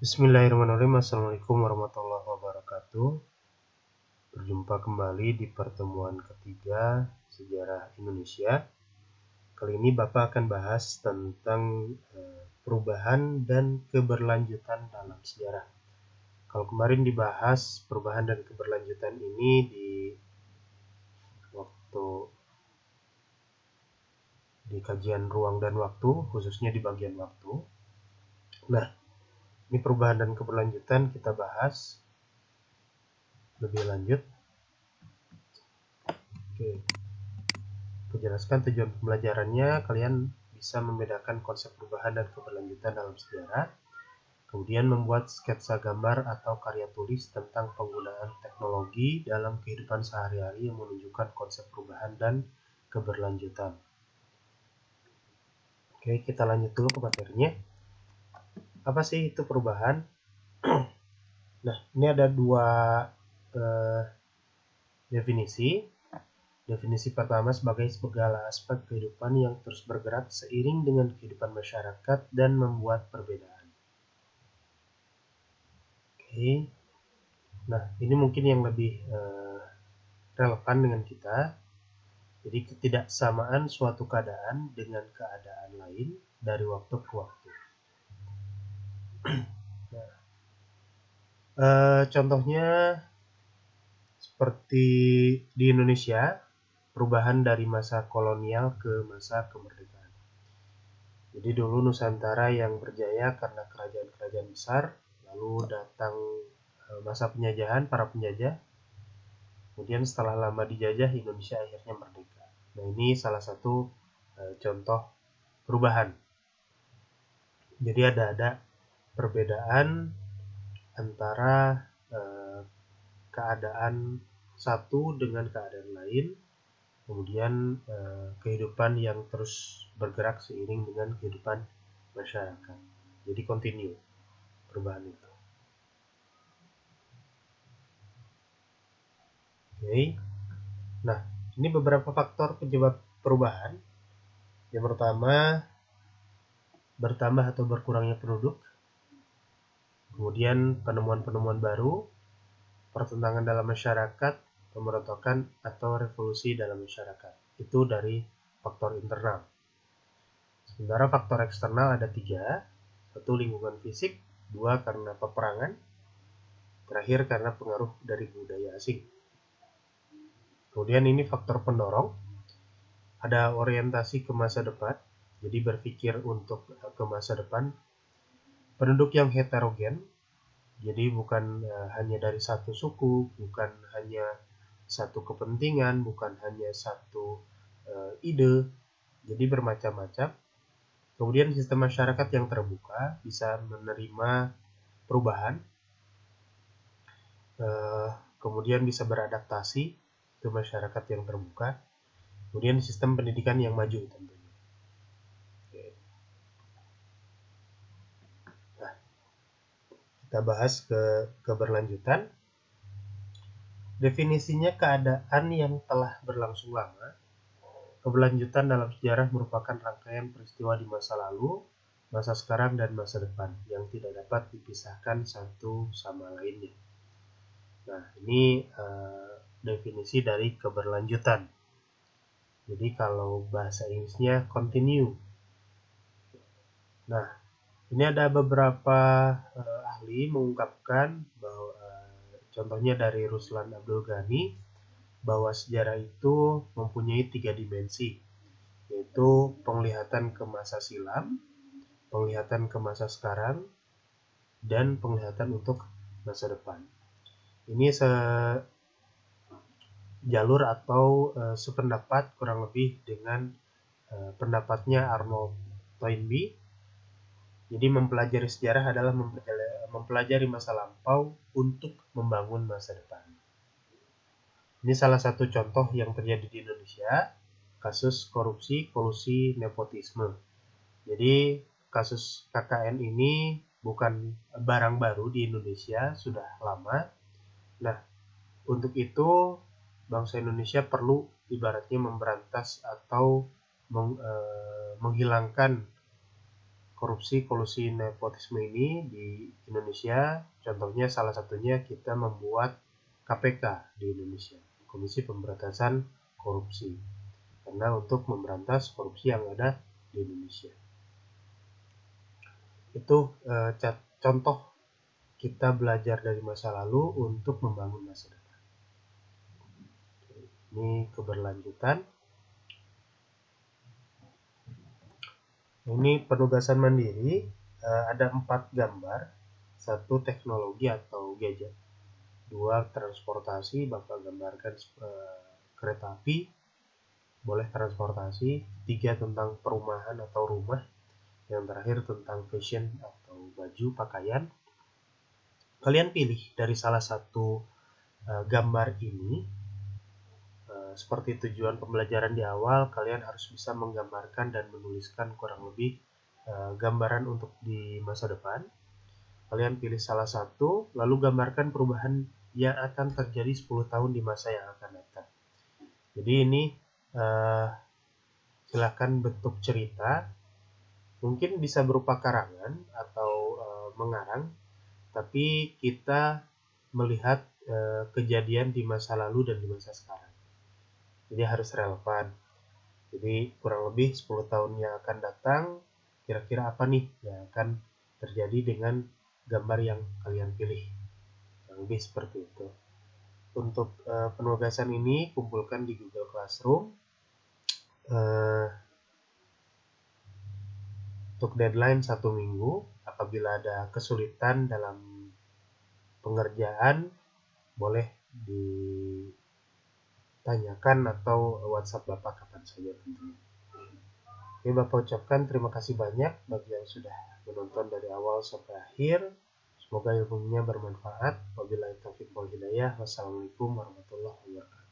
Bismillahirrahmanirrahim. Assalamualaikum warahmatullahi wabarakatuh. Berjumpa kembali di pertemuan ketiga Sejarah Indonesia. Kali ini Bapak akan bahas tentang perubahan dan keberlanjutan dalam sejarah. Kalau kemarin dibahas perubahan dan keberlanjutan ini di kajian ruang dan waktu, khususnya di bagian waktu. Nah, ini perubahan dan keberlanjutan kita bahas lebih lanjut. Oke. Aku jelaskan tujuan pembelajarannya. Kalian bisa membedakan konsep perubahan dan keberlanjutan dalam sejarah, kemudian membuat sketsa gambar atau karya tulis tentang penggunaan teknologi dalam kehidupan sehari-hari yang menunjukkan konsep perubahan dan keberlanjutan. Oke, kita lanjut dulu ke materinya. Apa sih itu perubahan? Nah, ini ada dua definisi. Definisi pertama sebagai segala aspek kehidupan yang terus bergerak seiring dengan kehidupan masyarakat dan membuat perbedaan. Oke. Nah, ini mungkin yang lebih relevan dengan kita. Jadi ketidaksamaan suatu keadaan dengan keadaan lain dari waktu ke waktu. Nah, contohnya seperti di Indonesia, perubahan dari masa kolonial ke masa kemerdekaan. Jadi dulu Nusantara yang berjaya karena kerajaan-kerajaan besar, lalu datang masa penjajahan, para penjajah. Kemudian setelah lama dijajah, Indonesia akhirnya merdeka. Nah, ini salah satu contoh perubahan. Jadi ada perbedaan antara keadaan satu dengan keadaan lain, kemudian kehidupan yang terus bergerak seiring dengan kehidupan masyarakat. Jadi continue perubahan itu. Oke. Nah, ini beberapa faktor penyebab perubahan. Yang pertama, bertambah atau berkurangnya penduduk. Kemudian penemuan-penemuan baru, pertentangan dalam masyarakat, pemberontakan atau revolusi dalam masyarakat. Itu dari faktor internal. Sementara faktor eksternal ada 3. 1 lingkungan fisik, 2 karena peperangan, terakhir karena pengaruh dari budaya asing. Kemudian ini faktor pendorong, ada orientasi ke masa depan, jadi berpikir untuk ke masa depan. Penduduk yang heterogen, jadi bukan hanya dari satu suku, bukan hanya satu kepentingan, bukan hanya satu ide, jadi bermacam-macam. Kemudian sistem masyarakat yang terbuka, bisa menerima perubahan, kemudian bisa beradaptasi ke masyarakat yang terbuka. Kemudian sistem pendidikan yang maju tentunya. Nah, kita bahas ke keberlanjutan. Definisinya keadaan yang telah berlangsung lama. Keberlanjutan dalam sejarah merupakan rangkaian peristiwa di masa lalu, masa sekarang, dan masa depan yang tidak dapat dipisahkan satu sama lainnya. Nah, ini definisi dari keberlanjutan. Jadi kalau bahasa Inggrisnya continue. Nah, ini ada beberapa ahli mengungkapkan bahwa contohnya dari Ruslan Abdul Ghani, bahwa sejarah itu mempunyai 3 dimensi, yaitu penglihatan ke masa silam, penglihatan ke masa sekarang, dan penglihatan untuk masa depan. Ini sejalur atau sependapat kurang lebih dengan pendapatnya Arnold Toynbee. Jadi mempelajari sejarah adalah mempelajari masa lampau untuk membangun masa depan. Ini salah satu contoh yang terjadi di Indonesia, kasus korupsi, kolusi, nepotisme. Jadi kasus KKN ini bukan barang baru di Indonesia, sudah lama. Nah, untuk itu bangsa Indonesia perlu ibaratnya memberantas atau menghilangkan korupsi, kolusi, nepotisme ini di Indonesia, contohnya salah satunya kita membuat KPK di Indonesia, Komisi Pemberantasan Korupsi, karena untuk memberantas korupsi yang ada di Indonesia. Itu contoh kita belajar dari masa lalu untuk membangun masa depan. Ini keberlanjutan. Ini penugasan mandiri, ada 4 gambar, 1 teknologi atau gadget, 2 transportasi, Bapak gambarkan kereta api, boleh transportasi, 3 tentang perumahan atau rumah, yang terakhir tentang fashion atau baju, pakaian. Kalian pilih dari salah satu gambar ini. Seperti tujuan pembelajaran di awal, kalian harus bisa menggambarkan dan menuliskan kurang lebih gambaran untuk di masa depan. Kalian pilih salah satu, lalu gambarkan perubahan yang akan terjadi 10 tahun di masa yang akan datang. Jadi ini silakan bentuk cerita, mungkin bisa berupa karangan atau mengarang, tapi kita melihat kejadian di masa lalu dan di masa sekarang. Jadi harus relevan. Jadi kurang lebih 10 tahun yang akan datang, kira-kira apa nih yang akan terjadi dengan gambar yang kalian pilih. Kurang lebih seperti itu. Untuk penugasan ini kumpulkan di Google Classroom. Untuk deadline 1 minggu. Apabila ada kesulitan dalam pengerjaan, boleh ditanyakan atau WhatsApp Bapak kapan saja tentunya. Oke, Bapak ucapkan terima kasih banyak bagi yang sudah menonton dari awal sampai akhir. Semoga ilmunya bermanfaat. Wabillahi taufiq wal hidayah. Wassalamualaikum warahmatullahi wabarakatuh.